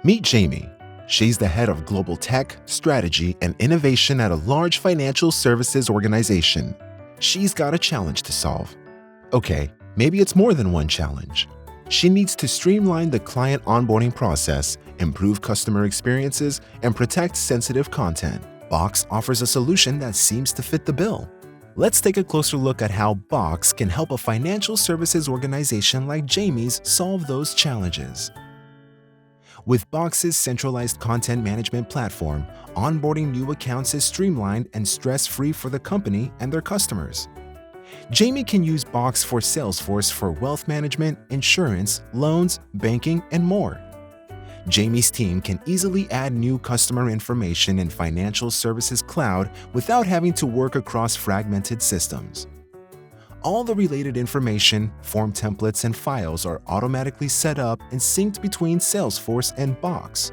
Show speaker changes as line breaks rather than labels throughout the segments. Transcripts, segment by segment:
Meet Jamie. She's the head of global tech, strategy, and innovation at a large financial services organization. She's got a challenge to solve. Okay, maybe it's more than one challenge. She needs to streamline the client onboarding process, improve customer experiences, and protect sensitive content. Box offers a solution that seems to fit the bill. Let's take a closer look at how Box can help a financial services organization like Jamie's solve those challenges. With Box's centralized content management platform, onboarding new accounts is streamlined and stress-free for the company and their customers. Jamie can use Box for Salesforce for wealth management, insurance, loans, banking, and more. Jamie's team can easily add new customer information in Financial Services Cloud without having to work across fragmented systems. All the related information, form templates, and files are automatically set up and synced between Salesforce and Box.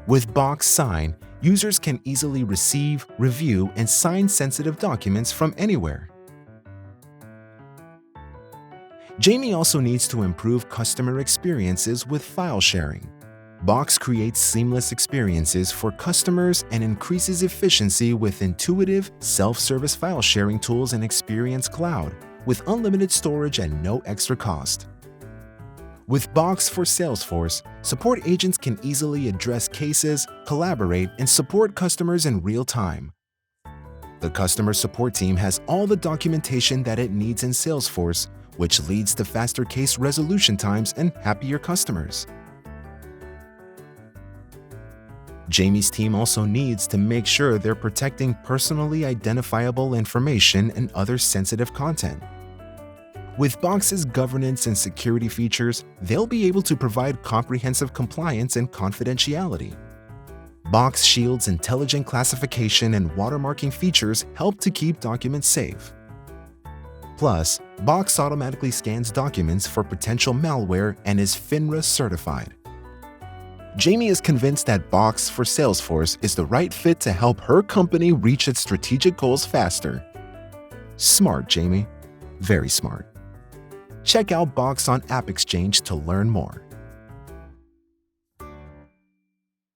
With Box Sign, users can easily receive, review, and sign sensitive documents from anywhere. Jamie also needs to improve customer experiences with file sharing. Box creates seamless experiences for customers and increases efficiency with intuitive, self-service file sharing tools in Experience Cloud, with unlimited storage and no extra cost. With Box for Salesforce, support agents can easily address cases, collaborate, and support customers in real time. The customer support team has all the documentation that it needs in Salesforce, which leads to faster case resolution times and happier customers. Jamie's team also needs to make sure they're protecting personally identifiable information and other sensitive content. With Box's governance and security features, they'll be able to provide comprehensive compliance and confidentiality. Box Shield's intelligent classification and watermarking features help to keep documents safe. Plus, Box automatically scans documents for potential malware and is FINRA certified. Jamie is convinced that Box for Salesforce is the right fit to help her company reach its strategic goals faster. Smart, Jamie. Very smart. Check out Box on AppExchange to learn more.